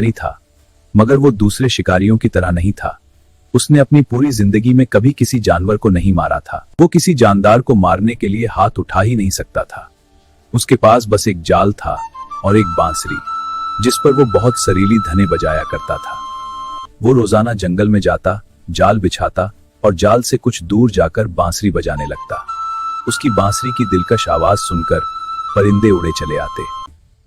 शिकारी था, मगर वो दूसरे शिकारियों की तरह नहीं था। उसने अपनी पूरी जिंदगी में कभी किसी जानवर को नहीं मारा था। वो किसी जानदार को मारने के लिए हाथ उठा ही नहीं सकता था। उसके पास बस एक जाल था और एक बांसुरी, जिस पर वो बहुत सरीली धने बजाया करता था। वो रोजाना जंगल में जाता, जाल बिछाता और जाल से कुछ दूर जाकर बांसुरी बजाने लगता। उसकी बांसुरी की दिलकश आवाज सुनकर परिंदे उड़े चले आते।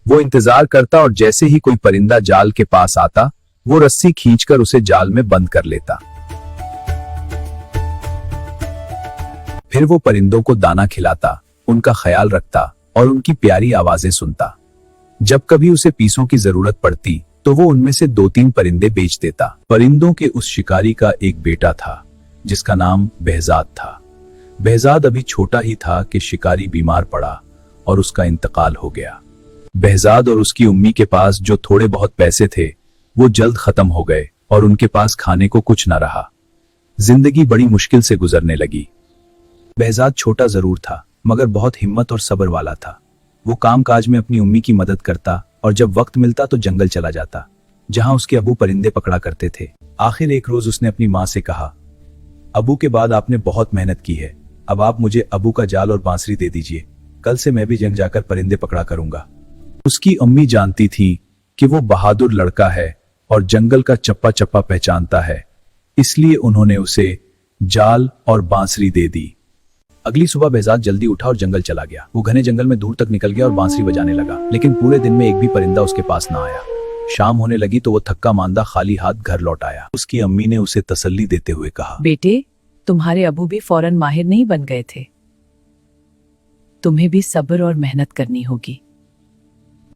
वो इंतजार करता और जैसे ही कोई परिंदा जाल के पास आता, वो रस्सी खींचकर उसे जाल में बंद कर लेता। फिर वो परिंदों को दाना खिलाता, उनका ख्याल रखता और उनकी प्यारी आवाजें सुनता। जब कभी उसे पीसों की जरूरत पड़ती तो वो उनमें से 2-3 परिंदे बेच देता। परिंदों के उस शिकारी का एक बेटा था जिसका नाम behzad था। behzad अभी छोटा ही था कि शिकारी बीमार पड़ा और उसका इंतकाल हो गया। behzad और उसकी उम्मी के पास जो थोड़े बहुत पैसे थे वो जल्द खत्म हो गए और उनके पास खाने को कुछ न रहा। जिंदगी बड़ी मुश्किल से गुजरने लगी। behzad छोटा जरूर था मगर बहुत हिम्मत और सब्र वाला था। वो कामकाज में अपनी उम्मी की मदद करता और जब वक्त मिलता तो जंगल चला जाता, जहां उसके अबू परिंदे पकड़ा करते थे। आखिर एक रोज उसने अपनी माँ से कहा, अबू के बाद आपने बहुत मेहनत की है, अब आप मुझे अबू का जाल और बांसुरी दे दीजिए। कल से मैं भी जंग जाकर परिंदे पकड़ा करूंगा। उसकी अम्मी जानती थी कि वो बहादुर लड़का है और जंगल का चप्पा चप्पा पहचानता है, इसलिए उन्होंने उसे जाल और बांसुरी दे दी। अगली सुबह behzad जल्दी उठा और जंगल चला गया। वो घने जंगल में दूर तक निकल गया और बांसुरी बजाने लगा, लेकिन पूरे दिन में एक भी परिंदा उसके पास ना आया। शाम होने लगी तो वो थक्का मांदा खाली हाथ घर लौट आया। उसकी अम्मी ने उसे तसल्ली देते हुए कहा, बेटे, तुम्हारे अबू भी फौरन माहिर नहीं बन गए थे, तुम्हें भी सब्र और मेहनत करनी होगी।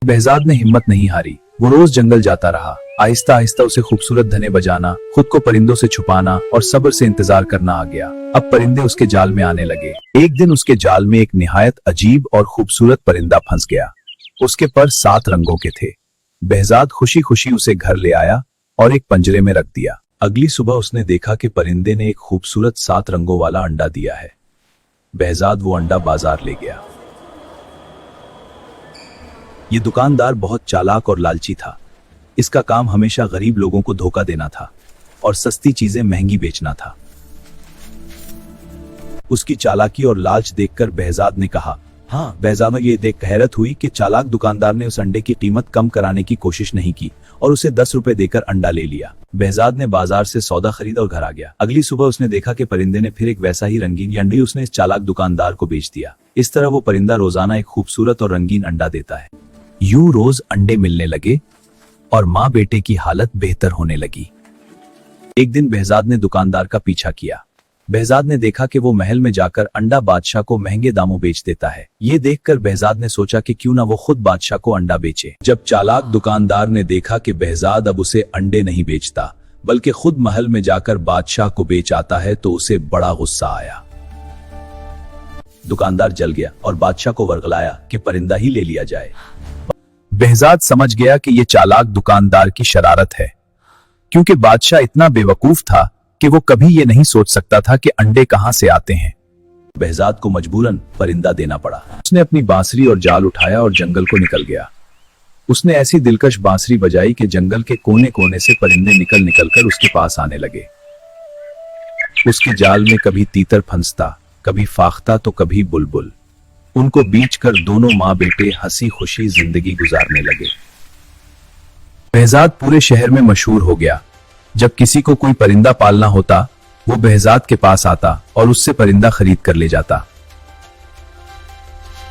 behzad ने हिम्मत नहीं हारी। वो रोज जंगल जाता रहा। आहिस्ता आहिस्ता उसे खूबसूरत धने बजाना, खुद को परिंदों से छुपाना और सब्र से इंतजार करना आ गया। अब परिंदे उसके जाल में आने लगे। एक दिन उसके जाल में एक निहायत अजीब और खूबसूरत परिंदा फंस गया। उसके पर 7 रंगों के थे। behzad खुशी खुशी उसे घर ले आया और एक पंजरे में रख दिया। अगली सुबह उसने देखा कि परिंदे ने एक खूबसूरत 7 रंगों वाला अंडा दिया है। behzad वो अंडा बाजार ले गया। ये दुकानदार बहुत चालाक और लालची था। इसका काम हमेशा गरीब लोगों को धोखा देना था और सस्ती चीजें महंगी बेचना था। उसकी चालाकी और लालच देखकर behzad ने कहा, हाँ। behzad ने ये देख हैरत हुई कि चालाक दुकानदार ने उस अंडे की कीमत कम कराने की कोशिश नहीं की और उसे 10 रुपए देकर अंडा ले लिया। behzad ने बाजार से सौदा खरीदा और घर आ गया। अगली सुबह उसने देखा कि परिंदे ने फिर एक वैसा ही रंगीन अंडा उसने इस चालाक दुकानदार को बेच दिया। इस तरह वो परिंदा रोजाना एक खूबसूरत और रंगीन अंडा देता है। यूं रोज अंडे मिलने लगे और माँ बेटे की हालत बेहतर होने लगी। एक दिन behzad ने दुकानदार का पीछा किया। behzad ने देखा कि वो महल में जाकर अंडा बादशाह को महंगे दामों बेच देता है। ये देखकर behzad ने सोचा कि क्यों ना वो खुद बादशाह को अंडा बेचे। जब चालाक दुकानदार ने देखा कि behzad अब उसे अंडे नहीं बेचता बल्कि खुद महल में जाकर बादशाह को बेच आता है तो उसे बड़ा गुस्सा आया। दुकानदार जल गया और बादशाह को वर्गलाया कि परिंदा ही ले लिया जाए। behzad समझ गया कि ये चालाक दुकानदार की शरारत है, क्योंकि बादशाह इतना बेवकूफ था कि वो कभी ये नहीं सोच सकता था कि अंडे कहां से आते हैं। behzad को मजबूरन परिंदा देना पड़ा। उसने अपनी बांसुरी और जाल उठाया और जंगल को निकल गया। उसने ऐसी दिलकश बांसुरी बजाई कि जंगल के कोने कोने से परिंदे निकल निकल कर उसके पास आने लगे। उसके जाल में कभी तीतर फंसता, कभी फाख्ता तो कभी बुलबुल। उनको बीच कर दोनों माँ बेटे हंसी खुशी जिंदगी गुजारने लगे। behzad पूरे शहर में मशहूर हो गया। जब किसी को कोई परिंदा पालना होता वो behzad के पास आता और उससे परिंदा खरीद कर ले जाता।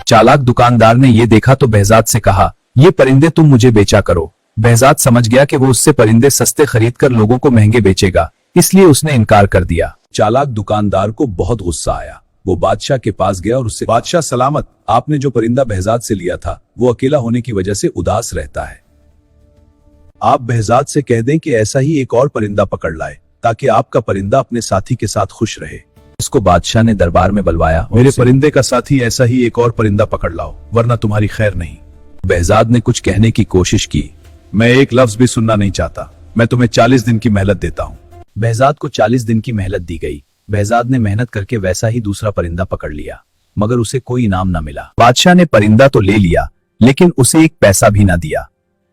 चालाक दुकानदार ने ये देखा तो behzad से कहा, ये परिंदे तुम मुझे बेचा करो। behzad समझ गया कि वो उससे परिंदे सस्ते खरीद कर लोगों को महंगे बेचेगा, इसलिए उसने इनकार कर दिया। चालाक दुकानदार को बहुत गुस्सा आया। वो बादशाह के पास गया और उससे, बादशाह सलामत, आपने जो परिंदा behzad से लिया था वो अकेला होने की वजह से उदास रहता है। आप behzad से कह दें कि ऐसा ही एक और परिंदा पकड़ लाए ताकि आपका परिंदा अपने साथी के साथ खुश रहे। इसको बादशाह ने दरबार में बुलवाया। मेरे परिंदे का साथी ऐसा ही एक और परिंदा पकड़ लाओ वरना तुम्हारी खैर नहीं। behzad ने कुछ कहने की कोशिश की। मैं एक लफ्ज भी सुनना नहीं चाहता, मैं तुम्हें 40 दिन की मेहनत देता हूँ। behzad को 40 दिन की मेहनत दी गई। behzad ने मेहनत करके वैसा ही दूसरा परिंदा पकड़ लिया, मगर उसे कोई इनाम न मिला। बादशाह ने परिंदा तो ले लिया लेकिन उसे एक पैसा भी ना दिया।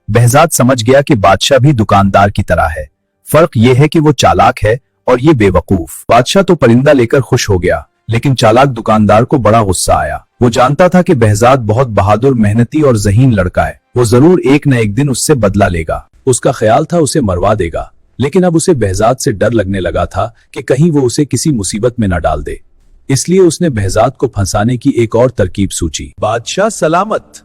behzad समझ गया कि बादशाह भी दुकानदार की तरह है, फर्क यह है कि वो चालाक है और ये बेवकूफ। बादशाह तो परिंदा लेकर खुश हो गया, लेकिन चालाक दुकानदार को बड़ा गुस्सा आया। वो जानता था कि behzad बहुत बहादुर, मेहनती और ज़हीन लड़का है। वो जरूर एक न एक दिन उससे बदला लेगा। उसका ख्याल था उसे मरवा देगा, लेकिन अब उसे behzad से डर लगने लगा था कि कहीं वो उसे किसी मुसीबत में न डाल दे। इसलिए उसने behzad को फंसाने की एक और तरकीब सोची। बादशाह सलामत,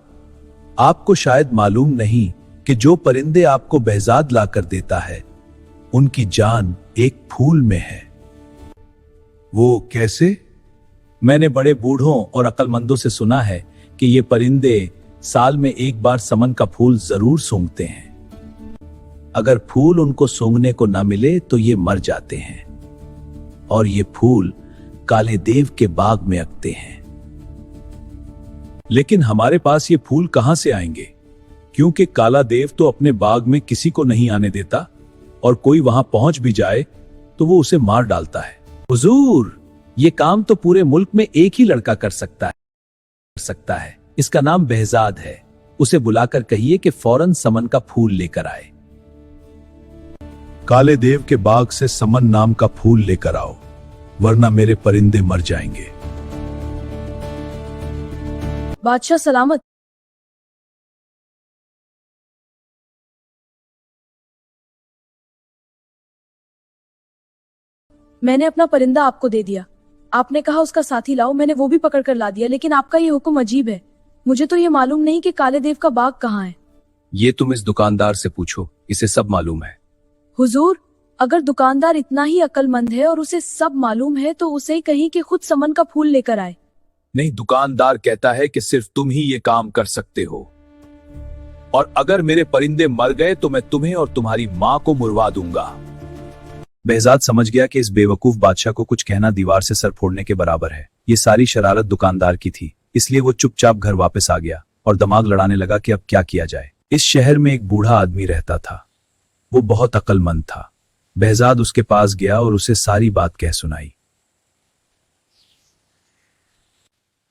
आपको शायद मालूम नहीं कि जो परिंदे आपको behzad लाकर देता है उनकी जान एक फूल में है। वो कैसे? मैंने बड़े बूढ़ों और अक्लमंदों से सुना है कि ये परिंदे साल में एक बार समन का फूल जरूर सूंघते हैं। अगर फूल उनको सूंघने को ना मिले तो ये मर जाते हैं, और ये फूल काले देव के बाग में अगते हैं। लेकिन हमारे पास ये फूल कहां से आएंगे, क्योंकि काला देव तो अपने बाग में किसी को नहीं आने देता, और कोई वहां पहुंच भी जाए तो वो उसे मार डालता है। हुजूर, ये काम तो पूरे मुल्क में एक ही लड़का कर सकता है। इसका नाम behzad है। उसे बुलाकर कहिए कि फौरन समन का फूल लेकर आए। काले देव के बाग से समन नाम का फूल लेकर आओ, वरना मेरे परिंदे मर जाएंगे। बादशाह सलामत। मैंने अपना परिंदा आपको दे दिया। आपने कहा उसका साथी लाओ, मैंने वो भी पकड़ कर ला दिया, लेकिन आपका ये हुक्म अजीब है। मुझे तो ये मालूम नहीं कि काले देव का बाग कहाँ है। ये तुम इस दुकानदार से पूछो, इसे सब मालूम है। हुजूर, अगर दुकानदार इतना ही अक्लमंद है और उसे सब मालूम है तो उसे ही कहीं कि खुद समन का फूल लेकर आए। नहीं, दुकानदार कहता है कि सिर्फ तुम ही ये काम कर सकते हो, और अगर मेरे परिंदे मर गए तो मैं तुम्हें और तुम्हारी माँ को मुरवा दूंगा। behzad समझ गया कि इस बेवकूफ बादशाह को कुछ कहना दीवार से सर फोड़ने के बराबर है। ये सारी शरारत दुकानदार की थी, इसलिए वो चुपचाप घर वापस आ गया और दिमाग लड़ाने लगा कि अब क्या किया जाए। इस शहर में एक बूढ़ा आदमी रहता था। वो बहुत अक्लमंद था। behzad उसके पास गया और उसे सारी बात कह सुनाई।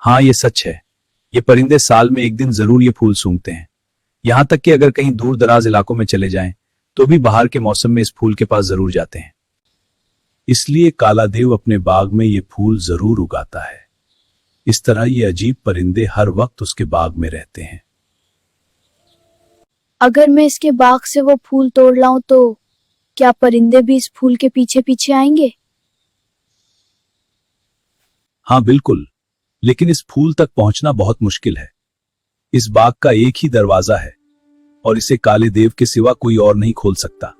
हाँ, ये सच है। ये परिंदे साल में एक दिन जरूर ये फूल सूंघते हैं। यहां तक कि अगर कहीं दूर दराज इलाकों में चले जाएं तो भी बाहर के मौसम में इस फूल के पास जरूर जाते हैं। इसलिए काला देव अपने बाग में ये फूल जरूर उगाता है। इस तरह ये अजीब परिंदे हर वक्त उसके बाग में रहते हैं। अगर मैं इसके बाग से वो फूल तोड़ लाऊं तो क्या परिंदे भी इस फूल के पीछे पीछे आएंगे? हाँ बिल्कुल, लेकिन इस फूल तक पहुंचना बहुत मुश्किल है। इस बाग का एक ही दरवाजा है और इसे काले देव के सिवा कोई और नहीं खोल सकता।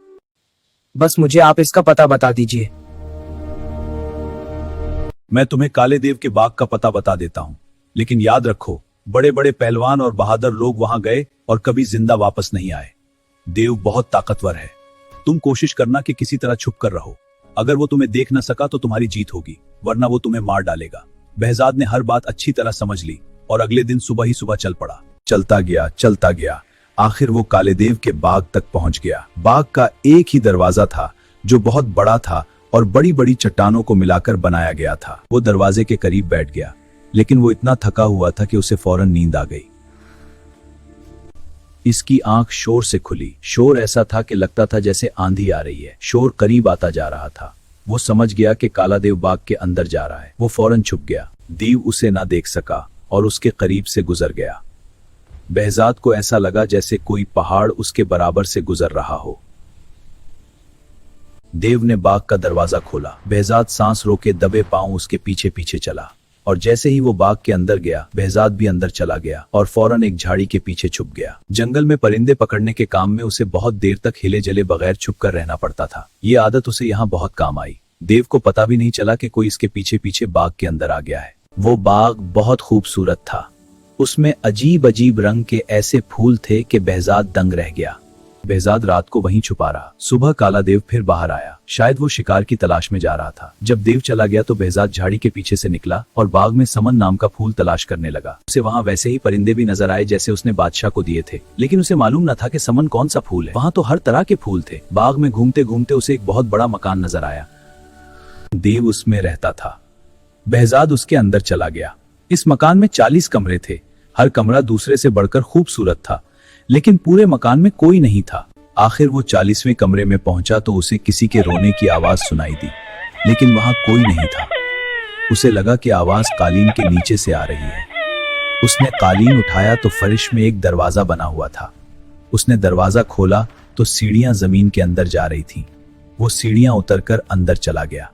बस मुझे आप इसका पता बता दीजिए। मैं तुम्हें काले देव के बाग का पता बता देता हूं, लेकिन याद रखो, बड़े बड़े पहलवान और बहादुर लोग वहां गए और कभी जिंदा वापस नहीं आए। देव बहुत ताकतवर है। तुम कोशिश करना कि किसी तरह छुप कर रहो। अगर वो तुम्हें देख न सका तो तुम्हारी जीत होगी, वरना वो तुम्हें मार डालेगा। behzad ने हर बात अच्छी तरह समझ ली और अगले दिन सुबह ही सुबह चल पड़ा। चलता गया, आखिर वो काले देव के बाग तक पहुंच गया। बाग का एक ही दरवाजा था जो बहुत बड़ा था और बड़ी बड़ी चट्टानों को मिलाकर बनाया गया था। वो दरवाजे के करीब बैठ गया, लेकिन वो इतना थका हुआ था कि उसे फौरन नींद आ गई। इसकी आंख शोर से खुली। शोर ऐसा था कि लगता था जैसे आंधी आ रही है। शोर करीब आता जा रहा था। वो समझ गया कि काला देव बाग के अंदर जा रहा है। वो फौरन छुप गया। देव उसे ना देख सका और उसके करीब से गुजर गया। behzad को ऐसा लगा जैसे कोई पहाड़ उसके बराबर से गुजर रहा हो। देव ने बाग का दरवाजा खोला। behzad सांस रोके दबे पांव उसके पीछे पीछे चला, और जैसे ही वो बाग के अंदर गया, behzad भी अंदर चला गया और फौरन एक झाड़ी के पीछे छुप गया। जंगल में परिंदे पकड़ने के काम में उसे बहुत देर तक हिले जले बगैर छुप कर रहना पड़ता था। ये आदत उसे यहाँ बहुत काम आई। देव को पता भी नहीं चला कि कोई इसके पीछे पीछे बाग के अंदर आ गया है। वो बाग बहुत खूबसूरत था। उसमें अजीब अजीब रंग के ऐसे फूल थे कि behzad दंग रह गया। behzad रात को वहीं छुपा रहा। सुबह काला देव फिर बाहर आया। शायद वो शिकार की तलाश में जा रहा था। जब देव चला गया तो behzad झाड़ी के पीछे से निकला और बाग में समन नाम का फूल तलाश करने लगा। उसे वहाँ वैसे ही परिंदे भी नजर आए जैसे उसने बादशाह को दिए थे, लेकिन उसे मालूम न था कि समन कौन सा फूल है। वहाँ तो हर तरह के फूल थे। बाग में घूमते घूमते उसे एक बहुत बड़ा मकान नजर आया। देव उसमें रहता था। behzad उसके अंदर चला गया। इस मकान में 40 कमरे थे। हर कमरा दूसरे से बढ़कर खूबसूरत था। लेकिन पूरे मकान में कोई नहीं था। आखिर वो 40वें कमरे में पहुंचा तो उसे किसी के रोने की आवाज सुनाई दी, लेकिन वहां कोई नहीं था। उसे लगा कि आवाज कालीन के नीचे से आ रही है। उसने कालीन उठाया तो फर्श में एक दरवाजा बना हुआ था। उसने दरवाजा खोला तो सीढ़ियां जमीन के अंदर जा रही थीं। वो सीढ़ियां उतरकर अंदर चला गया।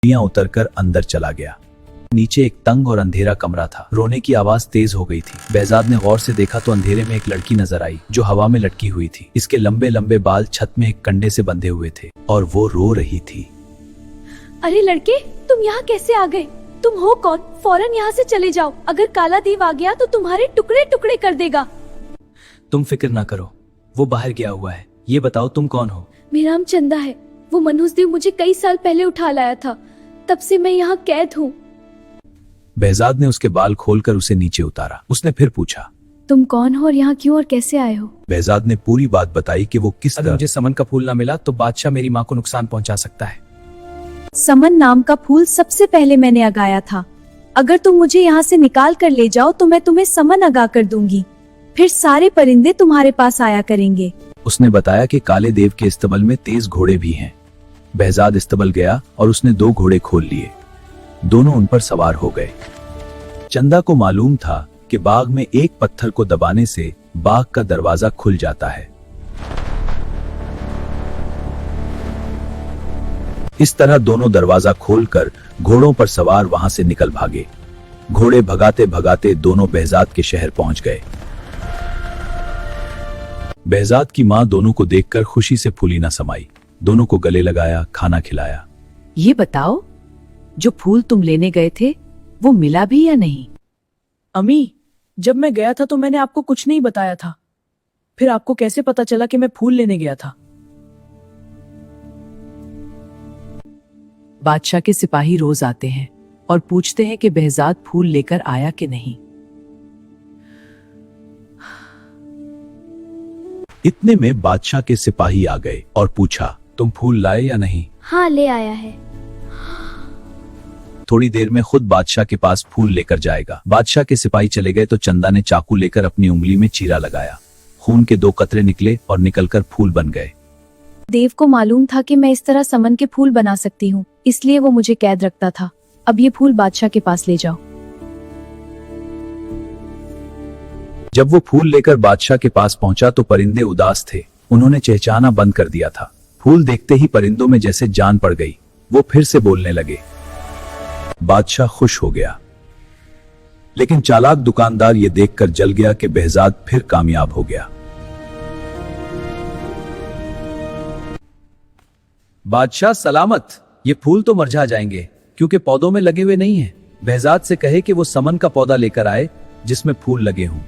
सीढ़ियां उतरकर अंदर चला गया। नीचे एक तंग और अंधेरा कमरा था। रोने की आवाज तेज हो गई थी। बेहजाद ने गौर से देखा तो अंधेरे में एक लड़की नजर आई जो हवा में लटकी हुई थी। इसके लंबे लंबे बाल छत में एक कंडे से बंधे हुए थे और वो रो रही थी। अरे लड़के, तुम यहाँ कैसे आ गए? तुम हो कौन? फौरन यहाँ से चले जाओ, अगर काला देव आ गया तो तुम्हारे टुकड़े टुकड़े कर देगा। तुम फिक्र ना करो, वो बाहर गया हुआ है। ये बताओ तुम कौन हो? मेरा नाम चंदा है। वो मनहूस देव मुझे कई साल पहले उठा लाया था, तब से मैं यहाँ कैद हूँ। बेहजाद ने उसके बाल खोलकर उसे नीचे उतारा। उसने फिर पूछा, तुम कौन हो और यहाँ क्यों और कैसे आए हो? बेहजाद ने पूरी बात बताई कि वो किस अगर तरह मुझे समन का फूल ना मिला तो बादशाह मेरी माँ को नुकसान पहुंचा सकता है। समन नाम का फूल सबसे पहले मैंने उगाया था। अगर तुम मुझे यहाँ से निकाल कर ले जाओ तो मैं तुम्हें समन उगा कर दूंगी, फिर सारे परिंदे तुम्हारे पास आया करेंगे। उसने बताया कि काले देव के इस्तबल में तेज घोड़े भी हैं। बेहजाद इस्तबल गया और उसने 2 घोड़े खोल लिए। दोनों उन पर सवार हो गए। चंदा को मालूम था कि बाग में एक पत्थर को दबाने से बाग का दरवाजा खुल जाता है। इस तरह दोनों दरवाजा खोलकर घोड़ों पर सवार वहां से निकल भागे। घोड़े भगाते भगाते दोनों बेहजाद के शहर पहुंच गए। बेहजाद की मां दोनों को देखकर खुशी से फूली न समाई। दोनों को गले लगाया, खाना खिलाया। ये बताओ, जो फूल तुम लेने गए थे वो मिला भी या नहीं? अम्मी, जब मैं गया था तो मैंने आपको कुछ नहीं बताया था। फिर आपको कैसे पता चला कि मैं फूल लेने गया था? बादशाह के सिपाही रोज आते हैं और पूछते हैं कि बेहजाद फूल लेकर आया कि नहीं। इतने में बादशाह के सिपाही आ गए और पूछा, तुम फूल लाए या नहीं? हाँ, ले आया है। थोड़ी देर में खुद बादशाह के पास फूल लेकर जाएगा। बादशाह के सिपाही चले गए तो चंदा ने चाकू लेकर अपनी उंगली में चीरा लगाया। खून के 2 कतरे निकले और निकलकर फूल बन गए। देव को मालूम था कि मैं इस तरह समन के फूल बना सकती हूँ, इसलिए वो मुझे कैद रखता था। अब ये फूल बादशाह के पास ले जाओ। जब वो फूल लेकर बादशाह के पास पहुंचा तो परिंदे उदास थे। उन्होंने चहचहाना बंद कर दिया था। फूल देखते ही परिंदों में जैसे जान पड़ गई। वो फिर से बोलने लगे। बादशाह खुश हो गया, लेकिन चालाक दुकानदार ये देखकर जल गया कि बेहजाद फिर कामयाब हो गया। बादशाह सलामत। ये फूल तो मुरझा जाएंगे क्योंकि पौधों में लगे हुए नहीं हैं। बेहजाद से कहे कि वो समन का पौधा लेकर आए जिसमें फूल लगे हों।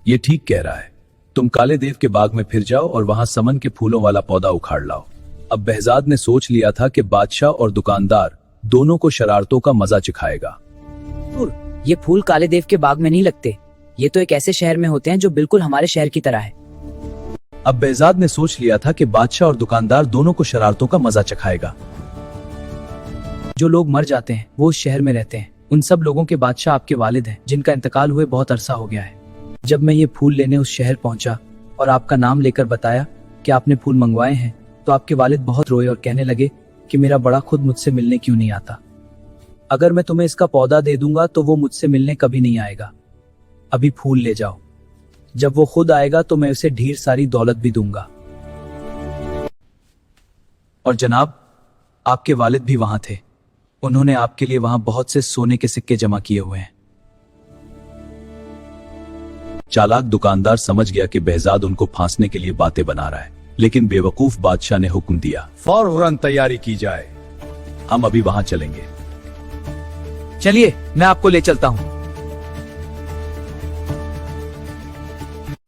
ये ठीक कह रहा है। तुम काले देव के बाग में फिर जाओ और वहां समन के फूलों वाला पौधा उखाड़ लाओ। अब बेहजाद ने सोच लिया था कि बादशाह और दुकानदार दोनों को शरारतों का मजा चिखाएगा। ये फूल काले देव के बाग में नहीं लगते। ये तो एक ऐसे शहर में होते हैं जो बिल्कुल हमारे शहर की तरह है। अब बेहजाद ने सोच लिया था कि बादशाह और दुकानदार दोनों को शरारतों का मजा चखाएगा। जो लोग मर जाते हैं वो उस शहर में रहते हैं। उन सब लोगों के बादशाह आपके वालिद हैं, जिनका इंतकाल हुए बहुत अरसा हो गया है। जब मैं ये फूल लेने उस शहर पहुंचा और आपका नाम लेकर बताया कि आपने फूल मंगवाए हैं तो आपके वालिद बहुत रोए और कहने लगे कि मेरा बड़ा खुद मुझसे मिलने क्यों नहीं आता। अगर मैं तुम्हें इसका पौधा दे दूंगा तो वो मुझसे मिलने कभी नहीं आएगा। अभी फूल ले जाओ। जब वो खुद आएगा तो मैं उसे ढेर सारी दौलत भी दूंगा। और जनाब, आपके वालिद भी वहां थे। उन्होंने आपके लिए वहां बहुत से सोने के सिक्के जमा किए हुए हैं। चालाक दुकानदार समझ गया कि behzad उनको फांसने के लिए बातें बना रहा है, लेकिन बेवकूफ बादशाह ने हुक्म दिया, फौरन तैयारी की जाए, हम अभी वहां चलेंगे। चलिए, मैं आपको ले चलता हूं।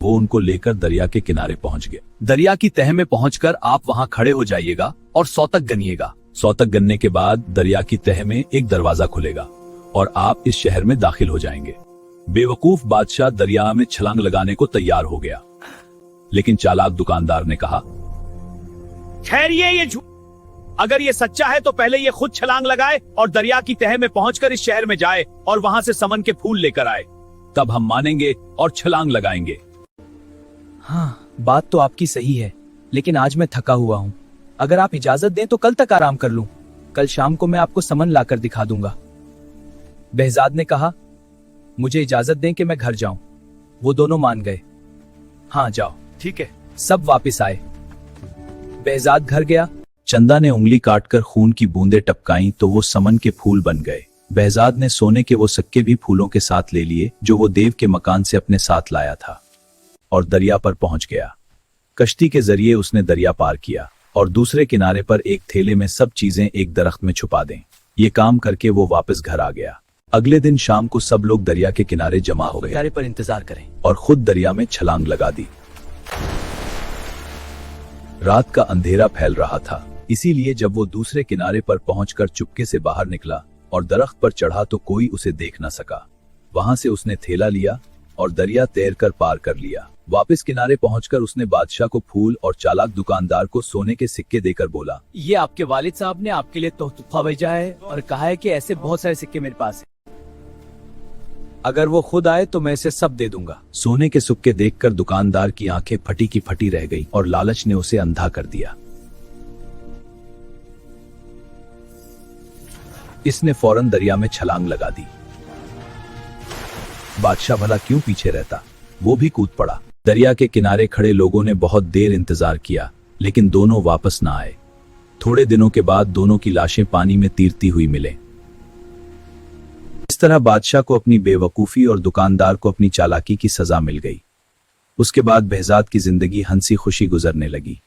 वो उनको लेकर दरिया के किनारे पहुंच गए। दरिया की तह में पहुंचकर आप वहां खड़े हो जाइएगा और सौतक गनिएगा। सौतक गनने के बाद दरिया की तह में एक दरवाजा खुलेगा और आप इस शहर में दाखिल हो जाएंगे। बेवकूफ बादशाह दरिया में छलांग लगाने को तैयार हो गया, लेकिन चालाक दुकानदार ने कहा, ठहरिए, ये झूठ। अगर ये सच्चा है तो पहले ये खुद छलांग लगाए और दरिया की तह में पहुंचकर इस शहर में जाए और वहां से समन के फूल लेकर आए, तब हम मानेंगे और छलांग लगाएंगे। हाँ, बात तो आपकी सही है, लेकिन आज मैं थका हुआ हूँ। अगर आप इजाजत दें तो कल तक आराम कर लूं। कल शाम को मैं आपको समन लाकर दिखा दूंगा। behzad ने कहा, मुझे इजाजत दें कि मैं घर जाऊं। वो दोनों मान गए। हाँ, जाओ। ठीक है। सब वापस आए। behzad घर गया। चंदा ने उंगली काटकर खून की बूंदें टपकाई तो वो समन के फूल बन गए। behzad ने सोने के वो सिक्के भी फूलों के साथ ले लिए जो वो देव के मकान से अपने साथ लाया था, और दरिया पर पहुंच गया। कश्ती के जरिए उसने दरिया पार किया और दूसरे किनारे पर एक थैले में सब चीजें एक दरख्त में छुपा दें। ये काम करके वो वापस घर आ गया। अगले दिन शाम को सब लोग दरिया के किनारे जमा हो गए किनारे पर इंतजार करें और खुद दरिया में छलांग लगा दी। रात का अंधेरा फैल रहा था, इसीलिए जब वो दूसरे किनारे पर पहुंचकर चुपके से बाहर निकला और दरख्त पर चढ़ा तो कोई उसे देख न सका। वहां से उसने थैला लिया और दरिया तैरकर पार कर लिया। वापस किनारे पहुंचकर उसने बादशाह को फूल और चालाक दुकानदार को सोने के सिक्के देकर बोला, ये आपके वालिद साहब ने आपके लिए तोहफा भेजा है और कहा है कि ऐसे बहुत सारे सिक्के मेरे पास हैं। अगर वो खुद आए तो मैं इसे सब दे दूंगा। सोने के सिक्के देखकर दुकानदार की आंखें फटी की फटी रह गई और लालच ने उसे अंधा कर दिया। इसने फौरन दरिया में छलांग लगा दी। बादशाह भला क्यों पीछे रहता, वो भी कूद पड़ा। दरिया के किनारे खड़े लोगों ने बहुत देर इंतजार किया, लेकिन दोनों वापस ना आए। थोड़े दिनों के बाद दोनों की लाशें पानी में तैरती हुई मिले। इस तरह बादशाह को अपनी बेवकूफी और दुकानदार को अपनी चालाकी की सजा मिल गई। उसके बाद behzad की जिंदगी हंसी खुशी गुजरने लगी।